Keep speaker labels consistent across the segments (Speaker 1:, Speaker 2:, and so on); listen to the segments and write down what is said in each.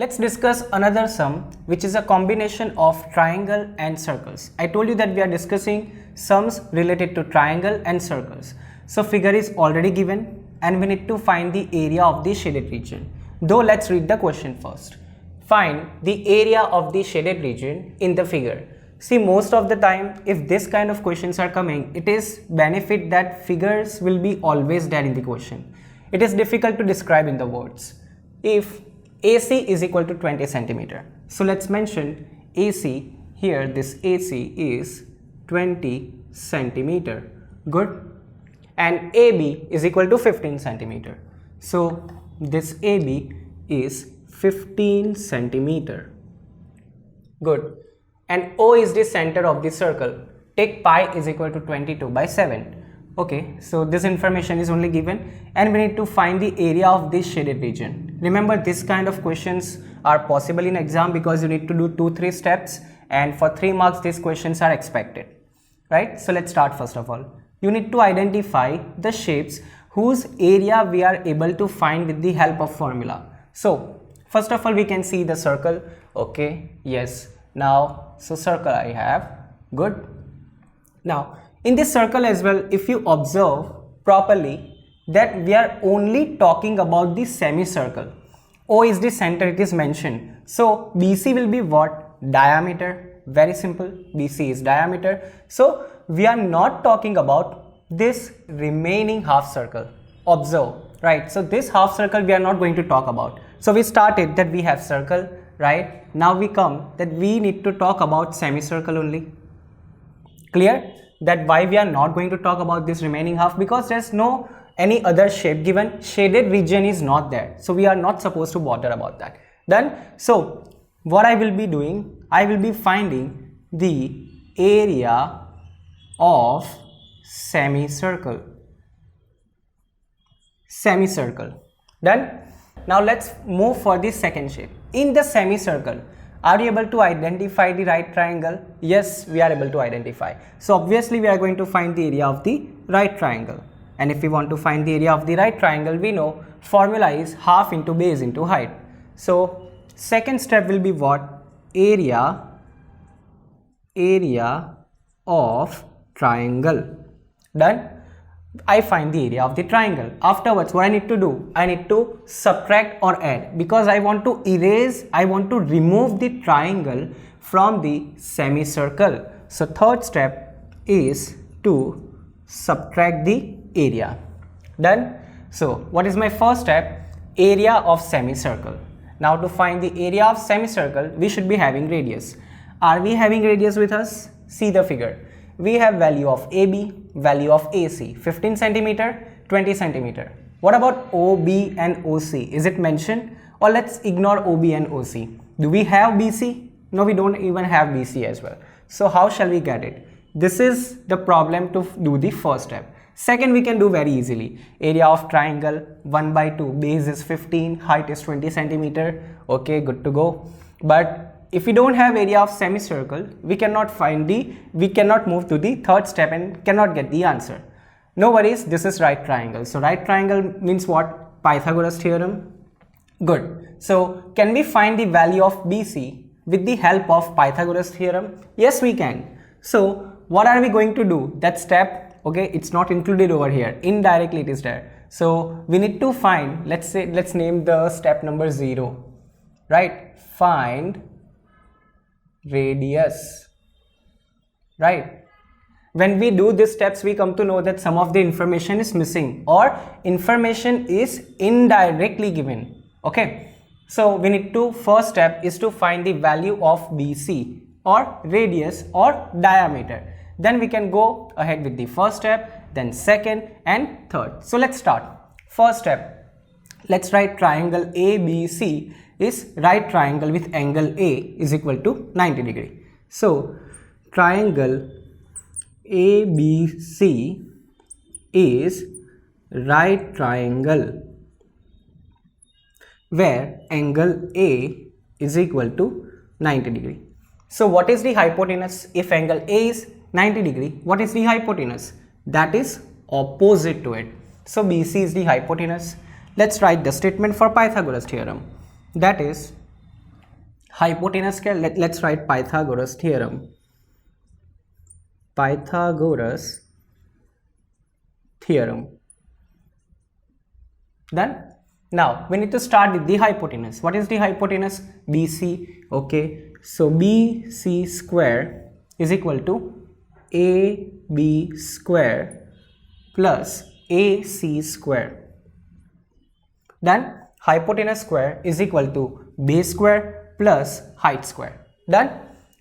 Speaker 1: Let's discuss another sum which is a combination of triangle and circles. I told you that we are discussing sums related to triangle and circles. So figure is already given and we need to find the area of the shaded region. Though let's read the question first. Find the area of the shaded region in the figure. See, most of the time if this kind of questions are coming, it is benefit that figures will be always there in the question. It is difficult to describe in the words. If AC is equal to 20 centimeter. So let's mention AC here. This AC is 20 centimeter. Good. And AB is equal to 15 centimeter. So this AB is 15 centimeter. Good. And O is the center of the circle. Take pi is equal to 22 by 7. Okay, so this information is only given and we need to find the area of this shaded region. Remember, this kind of questions are possible in exam because you need to do 2-3 steps, and for 3 marks these questions are expected, right? So let's start. First of all, you need to identify the shapes whose area we are able to find with the help of formula. So first of all, we can see the circle. Okay, yes. Now, so circle I have. Good. Now in this circle as well, if you observe properly, that we are only talking about the semicircle. O is the center, it is mentioned. So BC will be what? Diameter. Very simple. BC is diameter. So we are not talking about this remaining half circle. Observe, right? So this half circle we are not going to talk about. So we started that we have circle, right? Now we come that we need to talk about semicircle only. Clear? That why we are not going to talk about this remaining half, because there's no any other shape given. Shaded region is not there, so we are not supposed to bother about that. Then, so what I will be doing, I will be finding the area of semicircle. Done. Now let's move for the second shape. In the semicircle, are you able to identify the right triangle? Yes, we are able to identify. So obviously we are going to find the area of the right triangle. And if we want to find the area of the right triangle, we know formula is half into base into height. So second step will be what? Area of triangle. Done. I find the area of the triangle. Afterwards, what I need to do? I need to subtract or add, because I want to erase, I want to remove the triangle from the semicircle. So third step is to subtract the area. Done. So what is my first step? Area of semicircle. Now to find the area of semicircle, we should be having radius. Are we having radius with us? See the figure. We have value of AB, value of AC, 15 centimeter, 20 centimeter. What about OB and OC? Is it mentioned? Or let's ignore OB and OC. Do we have BC? No, we don't even have BC as well. So how shall we get it? This is the problem to do the first step. Second, we can do very easily. Area of triangle 1 by 2, base is 15, height is 20 centimeter. Okay, good to go. But if we don't have area of semicircle, we cannot move to the third step and cannot get the answer. No worries, this is right triangle. So right triangle means what? Pythagoras theorem. Good. So can we find the value of BC with the help of Pythagoras theorem? Yes, we can. So what are we going to do? That step, okay, it's not included over here. Indirectly it is there. So we need to find, let's name the step number 0. Right? Find radius. Right? When we do these steps, we come to know that some of the information is missing or information is indirectly given. Okay, so we need to, first step is to find the value of BC or radius or diameter. Then we can go ahead with the first step, then second and third. So let's start. First step, let's write triangle ABC is right triangle with angle A is equal to 90 degree. So triangle ABC is right triangle where angle A is equal to 90 degree. So what is the hypotenuse? If angle A is 90 degree, what is the hypotenuse? That is opposite to it. So BC is the hypotenuse. Let's write the statement for Pythagoras theorem. That is hypotenuse square, let's write Pythagoras theorem. Pythagoras theorem. Done. Now we need to start with the hypotenuse. What is the hypotenuse? BC. Okay, so BC square is equal to AB square plus AC square. Then hypotenuse square is equal to base square plus height square. Done.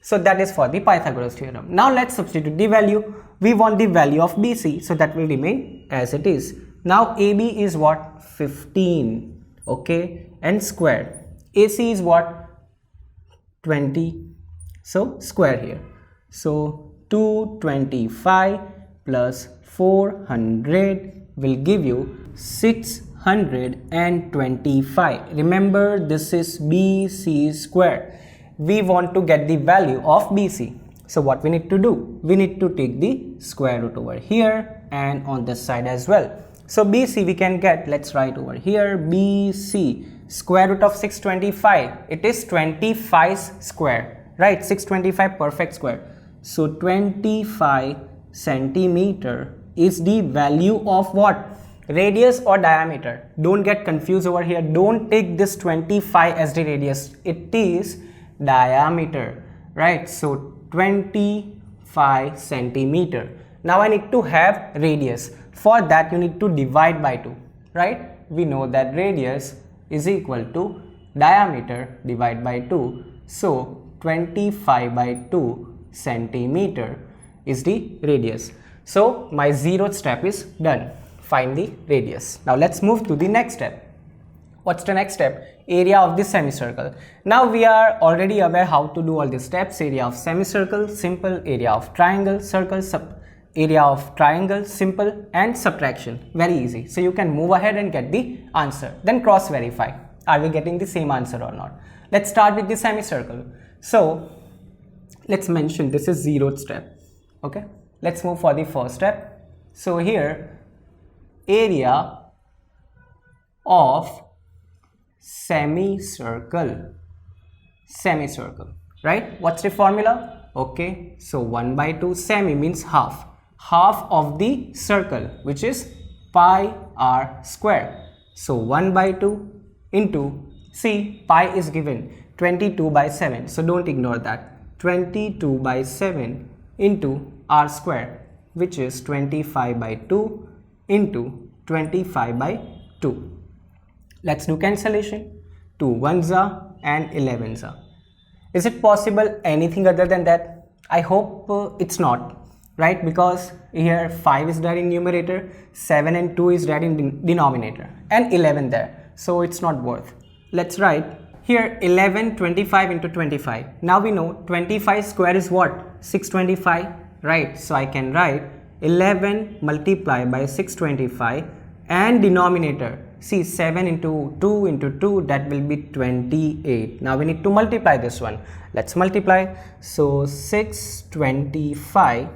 Speaker 1: So that is for the Pythagoras theorem. Now let's substitute the value. We want the value of BC, so that will remain as it is. Now AB is what? 15. Okay, and square. AC is what? 20. So square here. So 225 plus 400 will give you 625. Remember, this is BC square. We want to get the value of BC. So what we need to do? We need to take the square root over here and on this side as well. So BC we can get, let's write over here, BC square root of 625. It is 25 square, right? 625 perfect square. So 25 centimeter is the value of what? Radius or diameter. Don't get confused over here. Don't take this 25 as the radius. It is diameter, right? So 25 centimeter. Now I need to have radius. For that you need to divide by 2, right? We know that radius is equal to diameter divided by 2. So 25 by 2 centimeter is the radius. So my 0th step is done. Find the radius. Now let's move to the next step. What's the next step? Area of the semicircle. Now we are already aware how to do all the steps. Area of semicircle, simple. Area of triangle, circle, area of triangle, simple, and subtraction. Very easy. So you can move ahead and get the answer. Then cross verify. Are we getting the same answer or not? Let's start with the semicircle. So let's mention this is 0th step. Okay. Let's move for the first step. So here, area of semicircle, right? What's the formula? Okay, so 1 by 2, semi means half of the circle, which is pi r square. So 1 by 2 into, see, pi is given 22 by 7, so don't ignore that. 22 by 7 into r square, which is 25 by 2 into 25 by 2. Let's do cancellation. 2 1s are and 11s are. Is it possible anything other than that? I hope it's not, right? Because here 5 is there in numerator, 7 and 2 is there in denominator, and 11 there. So it's not worth. Let's write here 11 25 into 25. Now we know 25 square is what? 625, right? So I can write 11 multiplied by 625 and denominator. See, 7 into 2 into 2, that will be 28. Now we need to multiply this one. Let's multiply. So 625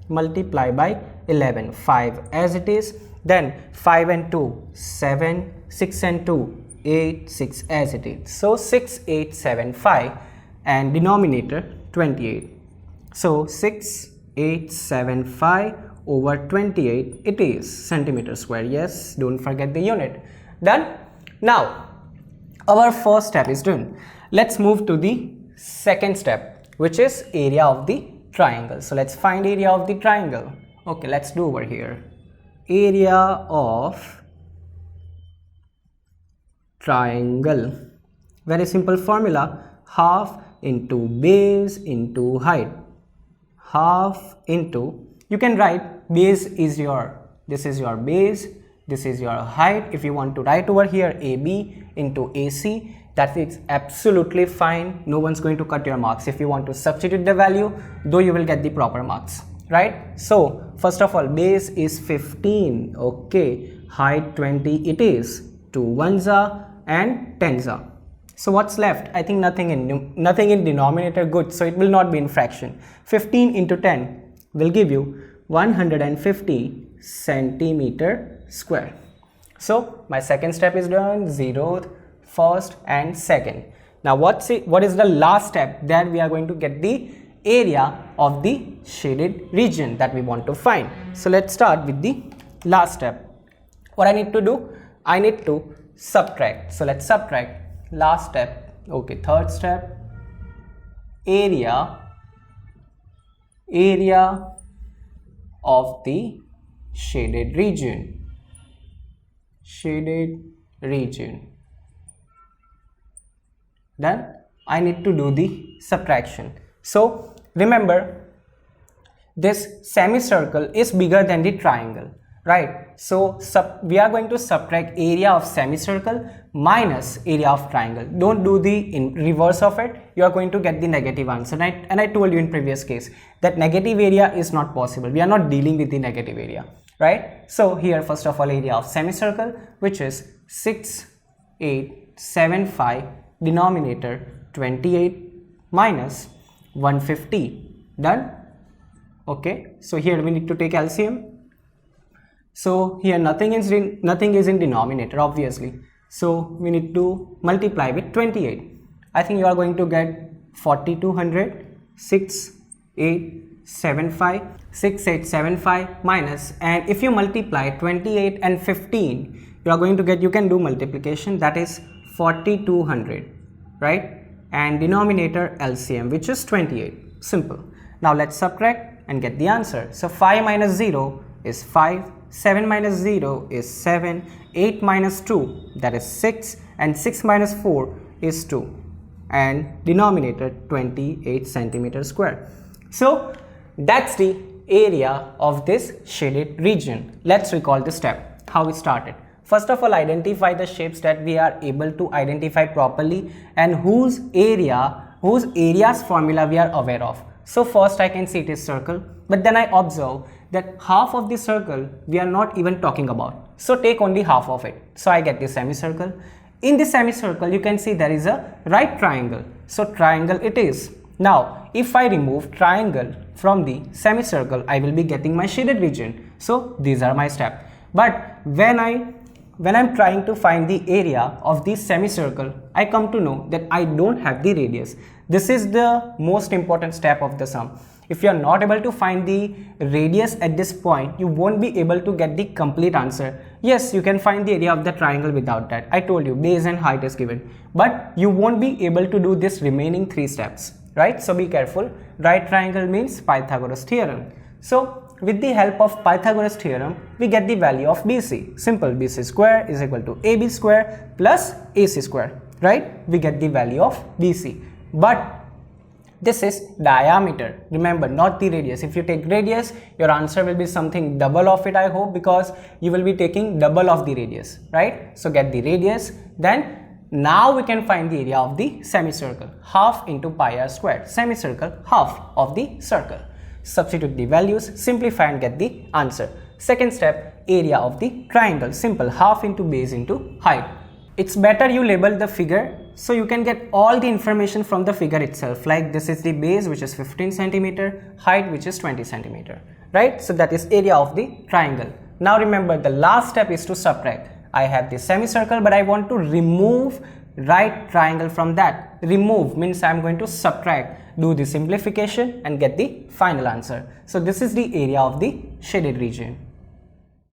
Speaker 1: multiply by 11, 5 as it is. Then 5 and 2, 7, 6 and 2, 8, 6 as it is. So 6875 and denominator 28. So 6875 over 28, it is centimeter square. Yes, don't forget the unit. Done. Now our first step is done. Let's move to the second step, which is area of the triangle. So let's find area of the triangle. Okay, let's do over here. Area of triangle. Very simple formula. Half into base into height. Half into, you can write base is your, this is your base, this is your height. If you want to write over here AB into AC, that is absolutely fine. No one's going to cut your marks. If you want to substitute the value, though, you will get the proper marks, right? So first of all, base is 15. Okay, height 20 it is. 2 1s are and 10s are. So what's left? I think nothing in denominator. Good. So it will not be in fraction. 15 into 10 will give you 150 centimeter square. So my second step is done. 0th, first and second. Now what is the last step? Then we are going to get the area of the shaded region that we want to find. So let's start with the last step. What I need to do? I need to subtract. So let's subtract. Last step. Okay, third step. Area of the shaded region. Then I need to do the subtraction. So remember, this semicircle is bigger than the triangle, right? So we are going to subtract area of semicircle minus area of triangle. Don't do the reverse of it. You are going to get the negative answer, right? And I told you in previous case that negative area is not possible. We are not dealing with the negative area, right? So here, first of all, area of semicircle, which is 6875, denominator 28 minus 150. Done? Okay, so here we need to take LCM. So here nothing is in denominator, obviously. So we need to multiply with 28. I think you are going to get 4200, 6875 minus, and if you multiply 28 and 15, you are going to get, you can do multiplication, that is 4200, right? And denominator LCM, which is 28. Simple. Now let's subtract and get the answer. So 5 minus 0 is 5, 7 minus 0 is 7, 8 minus 2, that is 6, and 6 minus 4 is 2, and denominator 28 centimeter square. So that's the area of this shaded region. Let's recall the step, how we started. First of all, identify the shapes that we are able to identify properly and whose area's formula we are aware of. So first I can see it is circle, but then I observe that half of the circle we are not even talking about. So take only half of it. So I get the semicircle. In the semicircle, you can see there is a right triangle. So triangle it is. Now, if I remove triangle from the semicircle, I will be getting my shaded region. So these are my steps. But when I'm trying to find the area of the semicircle, I come to know that I don't have the radius. This is the most important step of the sum. If you are not able to find the radius at this point, you won't be able to get the complete answer. Yes, you can find the area of the triangle without that. I told you base and height is given, but you won't be able to do this remaining 3 steps, right? So be careful. Right triangle means Pythagoras theorem. So with the help of Pythagoras theorem, we get the value of BC. Simple, BC square is equal to AB square plus AC square, right? We get the value of BC. But this is diameter. Remember, not the radius. If you take radius, your answer will be something double of it, I hope, because you will be taking double of the radius, right? So get the radius. Then now we can find the area of the semicircle. Half into pi r squared. Semicircle, half of the circle. Substitute the values, simplify and get the answer. Second step, area of the triangle. Simple, half into base into height. It's better you label the figure so you can get all the information from the figure itself. Like this is the base, which is 15 centimeter, height which is 20 centimeter, right? So that is area of the triangle. Now remember, the last step is to subtract. I have the semicircle, but I want to remove right triangle from that. Remove means I am going to subtract, do the simplification and get the final answer. So this is the area of the shaded region.